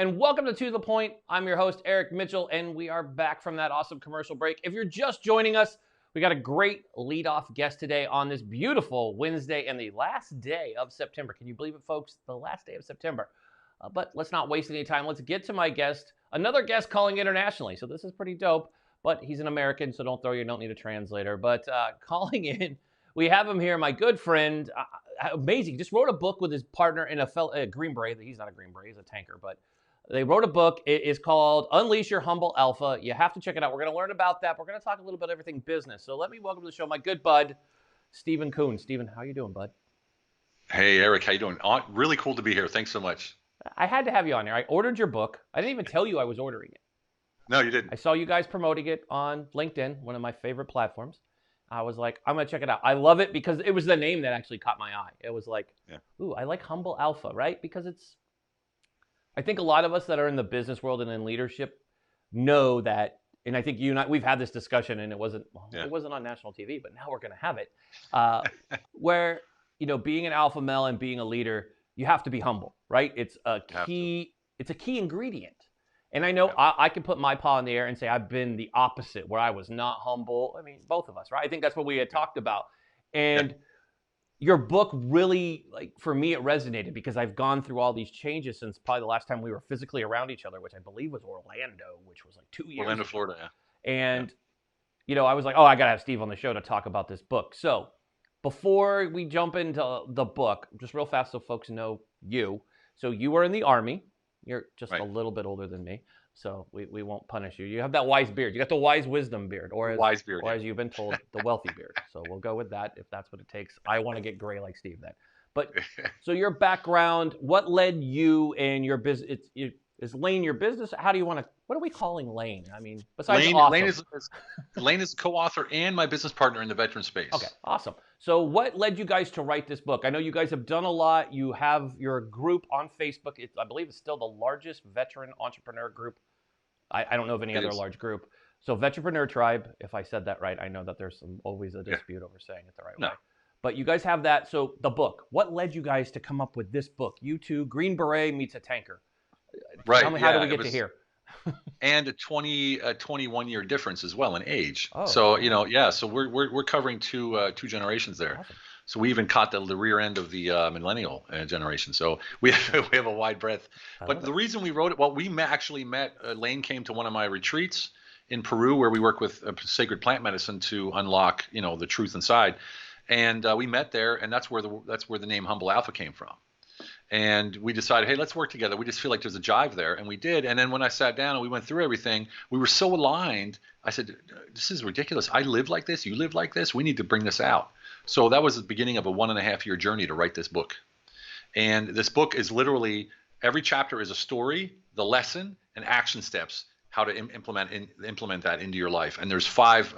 and welcome to The Point. I'm your host, Eric Mitchell, and we are back from that awesome commercial break. If you're just joining us, we got a great leadoff guest today on this beautiful Wednesday and the last day of September. Can you believe it, folks? The last day of September. But let's not waste any time. Let's get to my guest, another guest calling internationally. So this is pretty dope, but he's an American, so don't need a translator. But calling in, we have him here, my good friend, amazing. Just wrote a book with his partner in a Green Beret. He's not a Green Beret, he's a tanker, but they wrote a book. It is called Unleash Your Humble Alpha. You have to check it out. We're going to learn about that. We're going to talk a little bit everything business. So let me welcome to the show my good bud, Stephen Kuhn. Stephen, how you doing, bud? Hey, Eric, how you doing? Really cool to be here. Thanks so much. I had to have you on here. I ordered your book. I didn't even tell you I was ordering it. No, you didn't. I saw you guys promoting it on LinkedIn, one of my favorite platforms. I was like, I'm going to check it out. I love it because it was the name that actually caught my eye. It was like, ooh, I like Humble Alpha, right? Because I think a lot of us that are in the business world and in leadership know that, and I think you and I, we've had this discussion, and it wasn't on national TV, but now we're going to have it, where, being an alpha male and being a leader, you have to be humble, right? It's a key ingredient. And I know I can put my paw in the air and say I've been the opposite, where I was not humble. I mean, both of us, right? I think that's what we had talked about. And your book really, for me, it resonated because I've gone through all these changes since probably the last time we were physically around each other, which I believe was Orlando, which was like 2 years Orlando, ago. Florida, yeah. And, I was like, oh, I got to have Steve on the show to talk about this book. So before we jump into the book, just real fast so folks know you. So you were in the Army. You're just a little bit older than me, so we won't punish you. You have that wise beard. You got the wise wisdom beard, or as you've been told, the wealthy beard. So we'll go with that if that's what it takes. I want to get gray like Steve then. But so your background, what led you and your business? Is Lane your business? How do you want to? What are we calling Lane? I mean, besides awesome. Lane is co-author and my business partner in the veteran space. Okay, awesome. So what led you guys to write this book? I know you guys have done a lot. You have your group on Facebook. I believe it's still the largest veteran entrepreneur group. I don't know of any other large group. So Veteranpreneur Tribe, if I said that right. I know that there's always a dispute over saying it the right way. But you guys have that. So the book, what led you guys to come up with this book? You two, Green Beret meets a tanker. Right. Tell me, how did we get to here? And a 21-year difference as well in age. Oh, so so we're covering two generations there. Awesome. So we even caught the rear end of the millennial generation. So we have a wide breadth. But the reason we wrote it, well, we actually met. Lane came to one of my retreats in Peru, where we work with sacred plant medicine to unlock the truth inside, and we met there, and that's where the name Humble Alpha came from. And we decided, hey, let's work together. We just feel like there's a jive there. And we did. And then when I sat down and we went through everything, we were so aligned. I said, this is ridiculous. I live like this. You live like this. We need to bring this out. So that was the beginning of a 1.5-year journey to write this book. And this book is literally, every chapter is a story, the lesson, and action steps, how to implement that into your life. And there's 5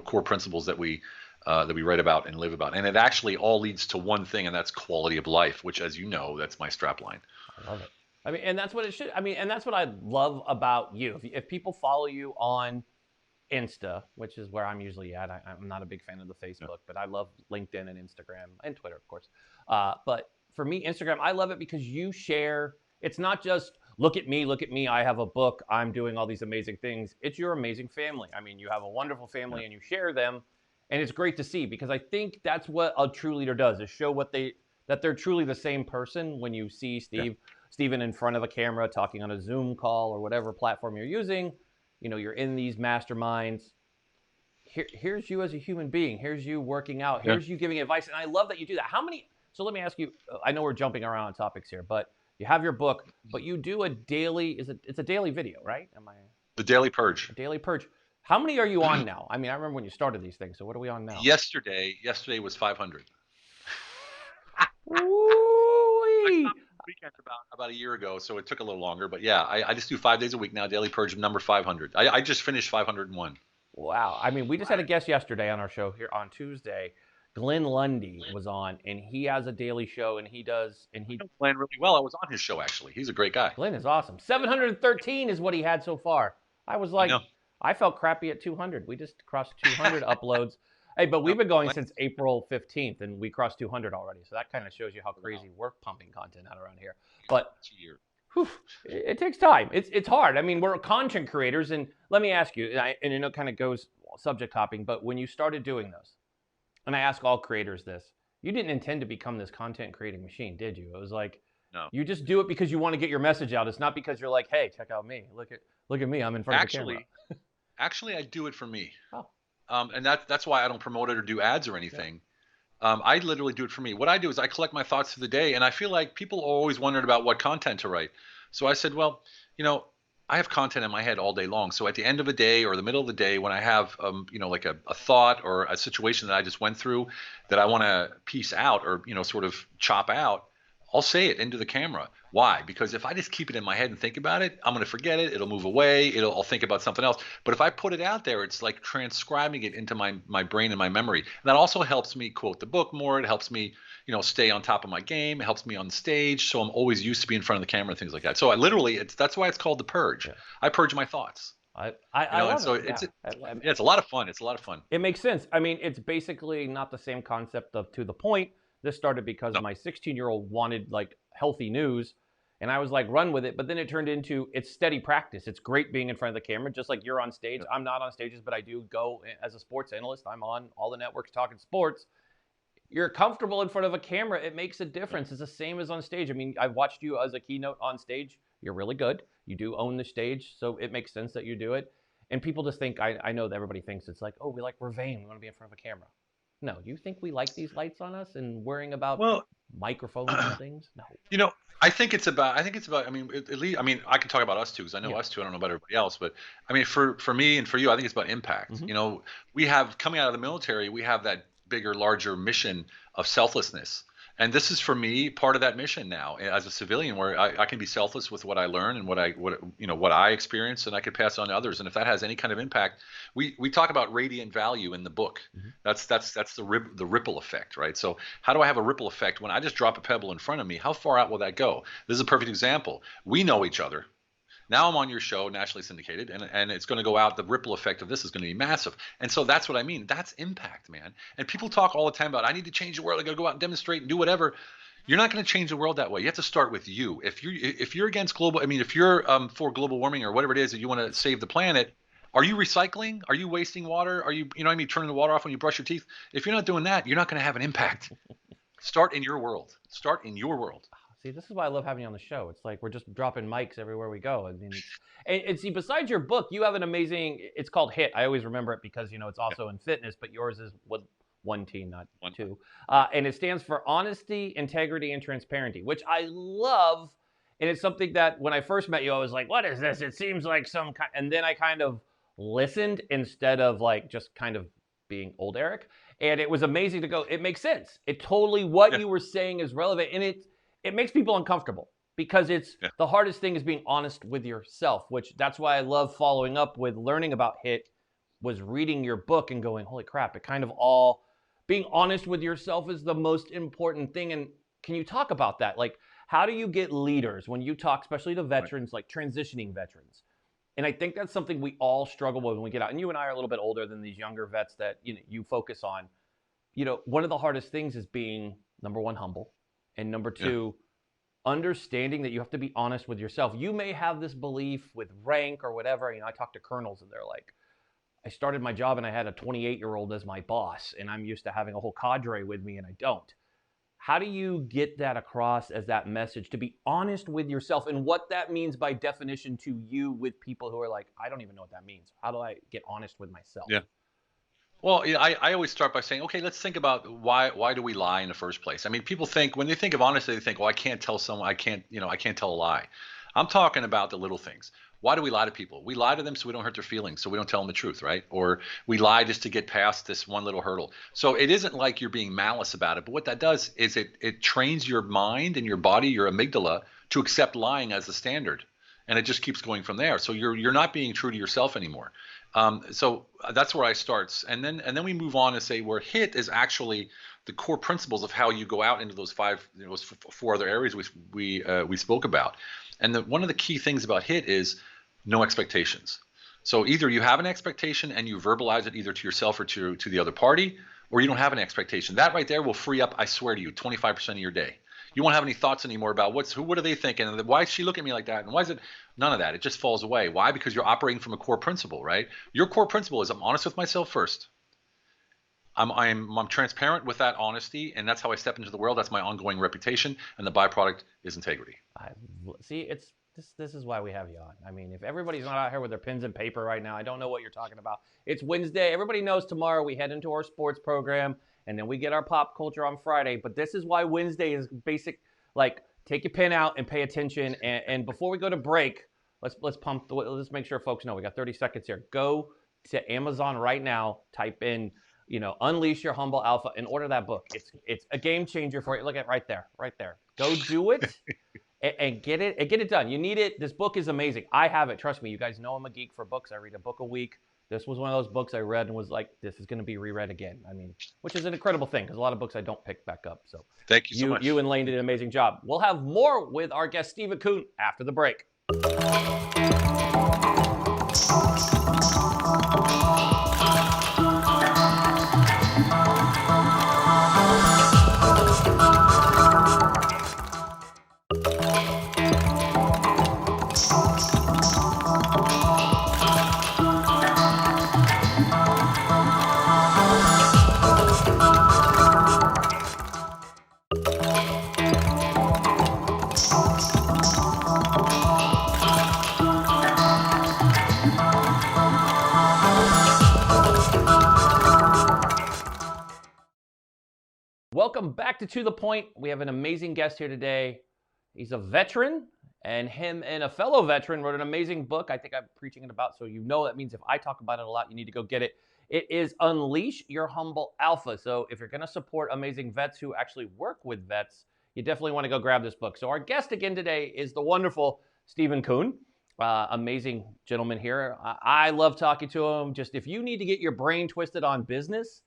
core principles that we write about and live about. And it actually all leads to one thing, and that's quality of life, which, as you know, that's my strap line. I love it. I mean, and that's what it should. I mean, and that's what I love about you. If people follow you on Insta, which is where I'm usually at, I'm not a big fan of the Facebook, but I love LinkedIn and Instagram and Twitter, of course. But for me, Instagram, I love it because you share. It's not just look at me, I have a book, I'm doing all these amazing things. It's your amazing family. I mean, you have a wonderful family and you share them. And it's great to see, because I think that's what a true leader does, is show that they're truly the same person when you see Stephen in front of a camera talking on a Zoom call or whatever platform you're using. You're in these masterminds. Here's you as a human being. Here's you working out. Here's you giving advice. And I love that you do that. So let me ask you, I know we're jumping around on topics here, but you have your book, but you do a daily, it's a daily video, right? The Daily Purge. A daily Purge. How many are you on now? I mean, I remember when you started these things. So what are we on now? Yesterday was 500. Ooh-wee. Weekend about a year ago, so it took a little longer. But yeah, I just do 5 days a week now. Daily Purge number 500. I just finished 501. Wow. I mean, we just had a guest yesterday on our show here on Tuesday. Glenn Lundy was on, and he has a daily show, and he know Glenn really well. I was on his show, actually. He's a great guy. Glenn is awesome. 713 is what he had so far. I was like, I felt crappy at 200. We just crossed 200 uploads. Hey, but we've been going since April 15th, and we crossed 200 already. So that kind of shows you how crazy we're pumping content out around here. But Whew, it takes time. It's hard. I mean, we're content creators, and let me ask you, and I know it kind of goes subject hopping, but when you started doing this, and I ask all creators this, you didn't intend to become this content creating machine, did you? It was like No. you just do it because you want to get your message out. It's not because you're like, hey, check out me. Look at me. I'm in front of the camera. Actually, I do it for me. Oh. And that's why I don't promote it or do ads or anything. I literally do it for me. What I do is I collect my thoughts through the day, and I feel like people are always wondering about what content to write. So I said, well, I have content in my head all day long. So at the end of a day or the middle of the day, when I have, like a thought or a situation that I just went through that I want to piece out or, sort of chop out, I'll say it into the camera. Why? Because if I just keep it in my head and think about it, I'm going to forget it. It'll move away. I'll think about something else. But if I put it out there, it's like transcribing it into my brain and my memory. And that also helps me quote the book more. It helps me, stay on top of my game. It helps me on stage. So I'm always used to be in front of the camera and things like that. So I literally, that's why it's called the Purge. Yeah. I purge my thoughts. I love so it. It's a lot of fun. It's a lot of fun. It makes sense. I mean, it's basically not the same concept of To the Point. This started because my 16-year-old wanted like healthy news, and I was like, run with it. But then it turned into it's steady practice. It's great being in front of the camera, just like you're on stage. I'm not on stages, but I do go as a sports analyst. I'm on all the networks talking sports. You're comfortable in front of a camera. It makes a difference. It's the same as on stage. I mean, I've watched you as a keynote on stage. You're really good. You do own the stage, so it makes sense that you do it. And people just think, I know that everybody thinks it's like, oh, we're vain. We want to be in front of a camera. No, do you think we like these lights on us and worrying about microphones and things? No. I think it's about. I mean, at least. I mean, I can talk about us too because I know us too. I don't know about everybody else, but I mean, for me and for you, I think it's about impact. Mm-hmm. We have coming out of the military, we have that bigger, larger mission of selflessness. And this is for me part of that mission now as a civilian, where I can be selfless with what I learn and what I experience, and I could pass on to others. And if that has any kind of impact, we talk about radiant value in the book. Mm-hmm. That's the ripple effect, right? So how do I have a ripple effect when I just drop a pebble in front of me? How far out will that go? This is a perfect example. We know each other. Now I'm on your show, nationally syndicated, and it's going to go out. The ripple effect of this is going to be massive. And so that's what I mean. That's impact, man. And people talk all the time about, I need to change the world. I got to go out and demonstrate and do whatever. You're not going to change the world that way. You have to start with you. If you're against global, I mean, if you're for global warming or whatever it is that you want to save the planet, are you recycling? Are you wasting water? Are you, turning the water off when you brush your teeth? If you're not doing that, you're not going to have an impact. Start in your world. Start in your world. See, this is why I love having you on the show. It's like we're just dropping mics everywhere we go. I mean, and see, besides your book, you have an amazing. It's called H.I.T. I always remember it because it's also in fitness, but yours is with one T, not two. And it stands for honesty, integrity, and transparency, which I love. And it's something that when I first met you, I was like, "What is this?" It seems like some kind. And then I kind of listened instead of like just kind of being old Eric. And it was amazing to go. It makes sense. It totally what you were saying is relevant, and it makes people uncomfortable because it's the hardest thing is being honest with yourself, which that's why I love following up with learning about H.I.T. was reading your book and going, holy crap, it kind of all being honest with yourself is the most important thing. And can you talk about that? Like, how do you get leaders when you talk, especially to veterans, like transitioning veterans? And I think that's something we all struggle with when we get out. And you and I are a little bit older than these younger vets that you focus on. One of the hardest things is being, number one, humble. And number two, understanding that you have to be honest with yourself. You may have this belief with rank or whatever. I talk to colonels and they're like, I started my job and I had a 28-year-old as my boss and I'm used to having a whole cadre with me and I don't. How do you get that across as that message to be honest with yourself and what that means by definition to you with people who are like, I don't even know what that means. How do I get honest with myself? Yeah. Well, I always start by saying, okay, let's think about why do we lie in the first place? I mean, people think when they think of honesty, they think, well, I can't tell someone, I can't tell a lie. I'm talking about the little things. Why do we lie to people? We lie to them so we don't hurt their feelings, so we don't tell them the truth, right? Or we lie just to get past this one little hurdle. So it isn't like you're being malice about it, but what that does is it trains your mind and your body, your amygdala, to accept lying as the standard. And it just keeps going from there. So you're not being true to yourself anymore. So that's where I start, and then we move on and say where H.I.T. is actually the core principles of how you go out into those four other areas we spoke about. And one of the key things about H.I.T. is no expectations. So either you have an expectation and you verbalize it either to yourself or to the other party, or you don't have an expectation. That right there will free up, I swear to you, 25% of your day. You won't have any thoughts anymore about what are they thinking, and why is she looking at me like that, and why is it none of that. It just falls away. Why? Because you're operating from a core principle, right? Your core principle is I'm honest with myself first. I'm transparent with that honesty, and that's how I step into the world. That's my ongoing reputation, and the byproduct is integrity. See, this is why we have you on. I mean, if everybody's not out here with their pens and paper right now, I don't know what you're talking about. It's Wednesday. Everybody knows tomorrow we head into our sports program, and then we get our pop culture on Friday. But this is why Wednesday is basic. Like, take your pen out and pay attention. And before we go to break, let's make sure folks know we got 30 seconds here. Go to Amazon right now. Type in, Unleash Your Humble Alpha and order that book. It's a game changer for you. Look at right there. Go do it. And get it done. You need it. This book is amazing. I have it. Trust me. You guys know I'm a geek for books. I read a book a week. This was one of those books I read and was like, this is going to be reread again. I mean, which is an incredible thing because a lot of books I don't pick back up. So thank you so much. You and Lane did an amazing job. We'll have more with our guest, Stephen Kuhn, after the break. Welcome back to The Point. We have an amazing guest here today. He's a veteran, and him and a fellow veteran wrote an amazing book. I think I'm preaching it about, so that means if I talk about it a lot, you need to go get it. It is Unleash Your Humble Alpha. So if you're going to support amazing vets who actually work with vets, you definitely want to go grab this book. So our guest again today is the wonderful Stephen Kuhn. Amazing gentleman here. I love talking to him. Just if you need to get your brain twisted on business,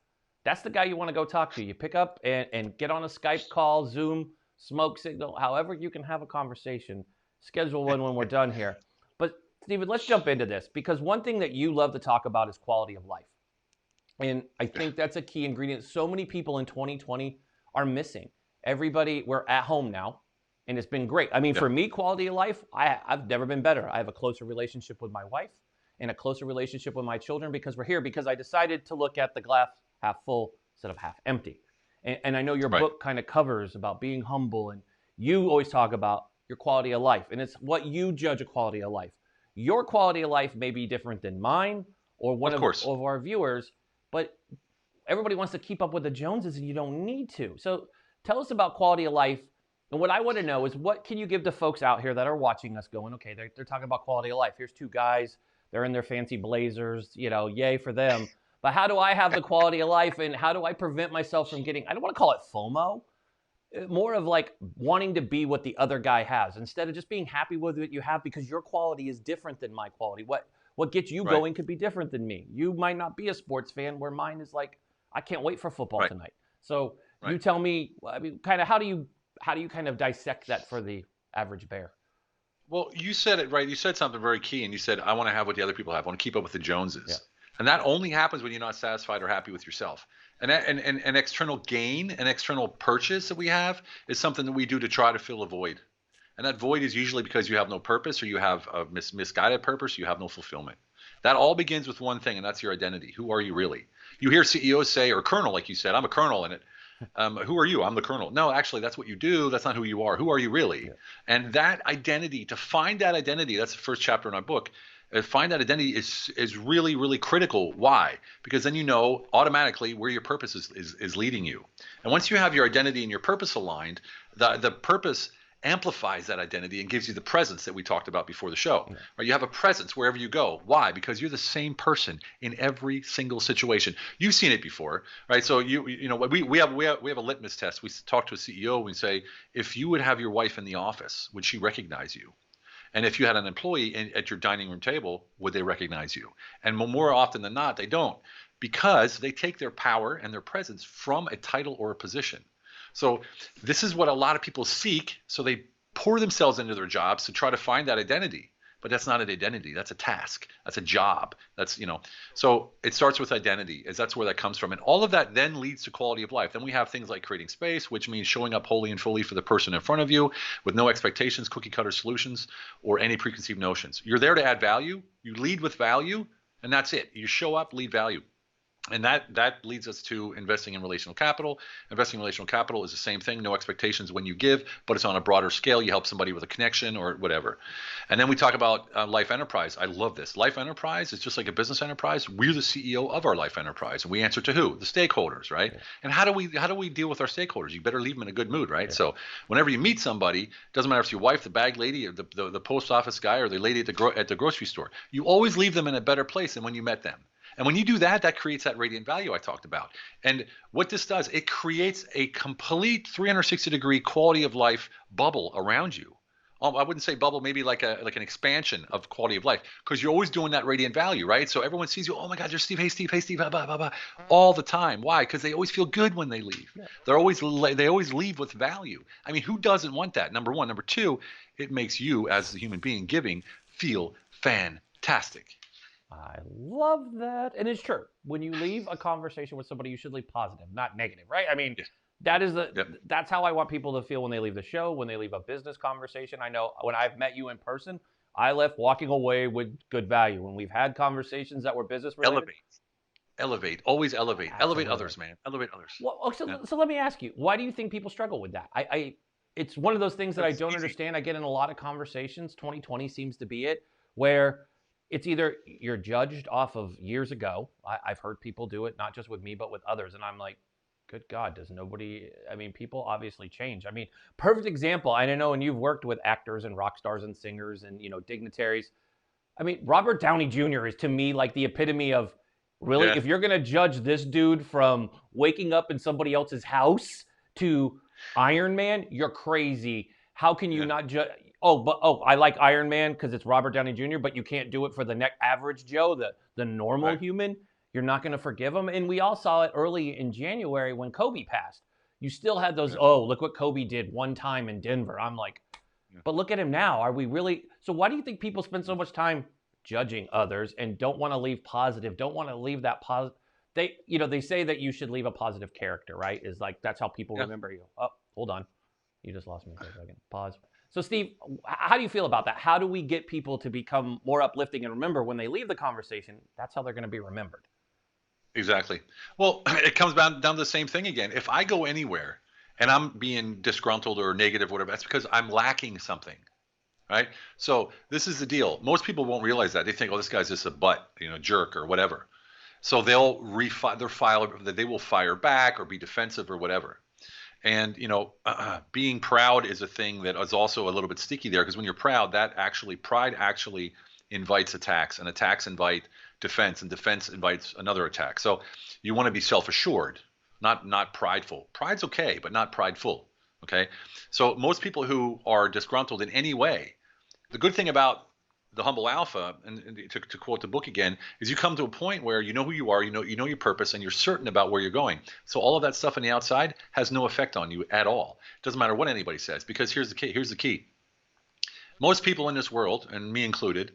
that's the guy you want to go talk to. You pick up and get on a Skype call, Zoom, smoke signal, however you can have a conversation. Schedule one when we're done here. But Stephen, let's jump into this because one thing that you love to talk about is quality of life. And I think that's a key ingredient so many people in 2020 are missing. Everybody, we're at home now, and it's been great. I mean, for me, quality of life, I've never been better. I have a closer relationship with my wife and a closer relationship with my children because we're here, because I decided to look at the glass half full instead of half empty. And I know your book kind of covers about being humble, and you always talk about your quality of life, and it's what you judge a quality of life. Your quality of life may be different than mine or one of our viewers, but everybody wants to keep up with the Joneses, and you don't need to. So tell us about quality of life. And what I want to know is, what can you give to folks out here that are watching us going, okay, they're talking about quality of life. Here's two guys. They're in their fancy blazers, yay for them. But how do I have the quality of life, and how do I prevent myself from getting, I don't want to call it FOMO, more of like wanting to be what the other guy has instead of just being happy with what you have, because your quality is different than my quality. What gets you going could be different than me. You might not be a sports fan, where mine is like, I can't wait for football tonight. So you tell me, I mean, kind of how do you kind of dissect that for the average bear? Well, you said it right. You said something very key, and you said, I want to have what the other people have. I want to keep up with the Joneses. Yeah. And that only happens when you're not satisfied or happy with yourself. And external gain and external purchase that we have is something that we do to try to fill a void. And that void is usually because you have no purpose, or you have a misguided purpose, or you have no fulfillment. That all begins with one thing, and that's your identity. Who are you really? You hear CEOs say, or colonel, like you said, I'm a colonel in it. Who are you? I'm the colonel. No, actually, that's what you do. That's not who you are. Who are you really? Yeah. And that identity, to find that identity, that's the first chapter in our book. Find that identity is really, really critical. Why? Because then you know automatically where your purpose is leading you. And once you have your identity and your purpose aligned, the purpose amplifies that identity and gives you the presence that we talked about before the show. Yeah. Right? You have a presence wherever you go. Why? Because you're the same person in every single situation. You've seen it before, right? So we have a litmus test. We talk to a CEO. We say, if you would have your wife in the office, would she recognize you? And if you had an employee at your dining room table, would they recognize you? And more often than not, they don't, because they take their power and their presence from a title or a position. So this is what a lot of people seek. So they pour themselves into their jobs to try to find that identity. but that's not an identity. That's a task. That's a job. That's, so it starts with identity, as that's where that comes from. And all of that then leads to quality of life. Then we have things like creating space, which means showing up wholly and fully for the person in front of you with no expectations, cookie cutter solutions, or any preconceived notions. You're there to add value. You lead with value, and that's it. You show up, lead value. And that leads us to investing in relational capital. Investing in relational capital is the same thing, no expectations when you give, but it's on a broader scale. You help somebody with a connection or whatever. And then we talk about life enterprise. I love this. Life enterprise is just like a business enterprise. We're the CEO of our life enterprise, and we answer to who? The stakeholders, right? Yeah. And how do we deal with our stakeholders? You better leave them in a good mood, right? Yeah. So whenever you meet somebody, doesn't matter if it's your wife, the bag lady, or the post office guy, or the lady at the grocery store, you always leave them in a better place than when you met them. And when you do that, that creates that radiant value I talked about. And what this does, it creates a complete 360-degree quality of life bubble around you. I wouldn't say bubble, maybe like an expansion of quality of life, because you're always doing that radiant value, right? So everyone sees you, oh my God, there's Steve, hey Steve, blah, blah, blah, blah, all the time. Why? Because they always feel good when they leave. Yeah. They always leave with value. I mean, who doesn't want that? Number one. Number two, it makes you as the human being giving feel fantastic. I love that. And it's true. When you leave a conversation with somebody, you should leave positive, not negative, right? I mean, that's how I want people to feel when they leave the show, when they leave a business conversation. I know when I've met you in person, I left walking away with good value. When we've had conversations that were business related. Elevate. Always elevate. Absolutely. Elevate others, man. Elevate others. Well, so let me ask you, why do you think people struggle with that? It's one of those things that I don't understand. I get in a lot of conversations. 2020 seems to be it, where it's either you're judged off of years ago. I've heard people do it, not just with me, but with others. And I'm like, good God, people obviously change. I mean, perfect example. I know, and you've worked with actors and rock stars and singers and, dignitaries. I mean, Robert Downey Jr. is to me like the epitome of really, if you're going to judge this dude from waking up in somebody else's house to Iron Man, you're crazy. How can you not judge? I like Iron Man because it's Robert Downey Jr., but you can't do it for the average Joe, the normal human. You're not going to forgive him. And we all saw it early in January when Kobe passed. You still had those, look what Kobe did one time in Denver. I'm like, but look at him now. Are we really? So why do you think people spend so much time judging others and don't want to leave positive, don't want to leave that positive? They say that you should leave a positive character, right? Is like, that's how people remember you. Oh, hold on. You just lost me for a second. Pause. So, Steve, how do you feel about that? How do we get people to become more uplifting and remember when they leave the conversation, that's how they're going to be remembered? Exactly. Well, it comes down to the same thing again. If I go anywhere and I'm being disgruntled or negative or whatever, that's because I'm lacking something, right? So this is the deal. Most people won't realize that. They think, oh, this guy's just a butt, jerk or whatever. So they'll they will fire back or be defensive or whatever. And, being proud is a thing that is also a little bit sticky there, because when you're proud, pride actually invites attacks, and attacks invite defense, and defense invites another attack. So you want to be self-assured, not prideful. Pride's okay, but not prideful. Okay. So most people who are disgruntled in any way, the good thing about the humble alpha, and to quote the book again, is you come to a point where you know who you are, you know your purpose, and you're certain about where you're going. So all of that stuff on the outside has no effect on you at all. It doesn't matter what anybody says, because here's the key. Most people in this world, and me included,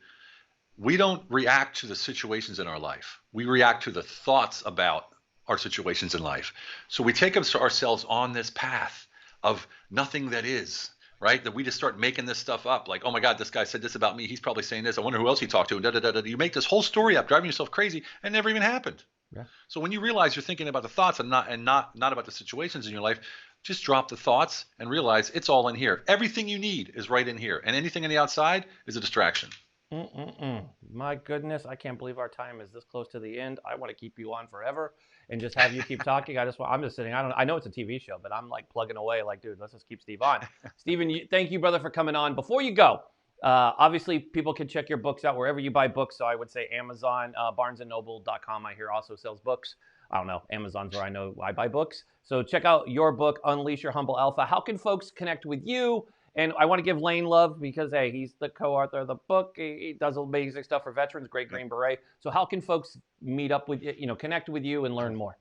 we don't react to the situations in our life. We react to the thoughts about our situations in life. So we take ourselves on this path of nothing that is. Right? That we just start making this stuff up. Like, oh my God, this guy said this about me. He's probably saying this. I wonder who else he talked to. And da, da, da, da. You make this whole story up, driving yourself crazy, and it never even happened. Yeah. So when you realize you're thinking about the thoughts and not about the situations in your life, just drop the thoughts and realize it's all in here. Everything you need is right in here. And anything on the outside is a distraction. My goodness, I can't believe our time is this close to the end. I want to keep you on forever and just have you keep talking. I'm just sitting. I know it's a TV show, but I'm like plugging away like, dude, let's just keep Steve on. Steven, thank you, brother, for coming on. Before you go, obviously people can check your books out wherever you buy books. So I would say Amazon, barnesandnoble.com. I hear also sells books. I don't know. Amazon's where I know I buy books. So check out your book, Unleash Your Humble Alpha. How can folks connect with you? And I want to give Lane love because, hey, he's the co-author of the book. He does amazing stuff for veterans, great Green Beret. So how can folks meet up with you, connect with you and learn more?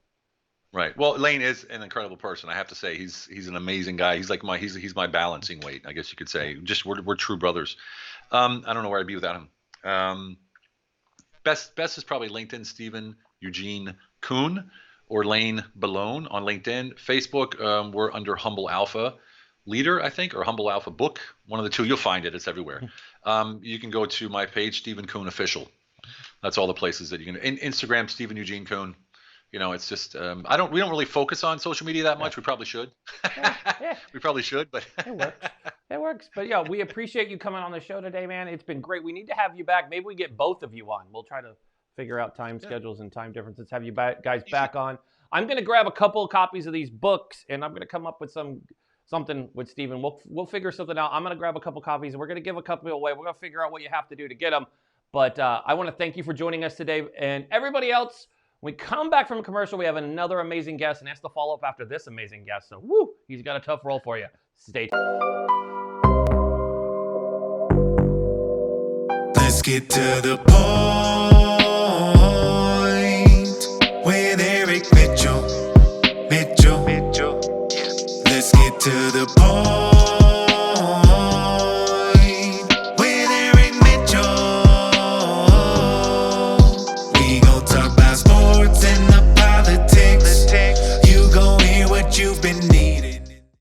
Right. Well, Lane is an incredible person. I have to say he's an amazing guy. He's like he's my balancing weight, I guess you could say. Just we're true brothers. I don't know where I'd be without him. Best is probably LinkedIn, Stephen Eugene Kuhn, or Lane Belone on LinkedIn. Facebook, we're under Humble Alpha Leader, I think, or Humble Alpha Book. One of the two. You'll find it. It's everywhere. You can go to my page, Stephen Kuhn Official. That's all the places that you can. Instagram, Stephen Eugene Kuhn. It's just we don't really focus on social media that much. We probably should. We probably should, but it works. It works. But yeah, we appreciate you coming on the show today, man. It's been great. We need to have you back. Maybe we get both of you on. We'll try to figure out time schedules and time differences. Have you guys back on. I'm going to grab a couple of copies of these books, and I'm going to come up with something with Stephen. We'll figure something out. I'm going to grab a couple copies, and we're going to give a couple away. We're going to figure out what you have to do to get them. But I want to thank you for joining us today, and everybody else. When we come back from a commercial, we have another amazing guest, and that's the follow-up after this amazing guest. So, he's got a tough role for you. Stay tuned. Let's get to the point with Eric Mitchell. Let's get to the point.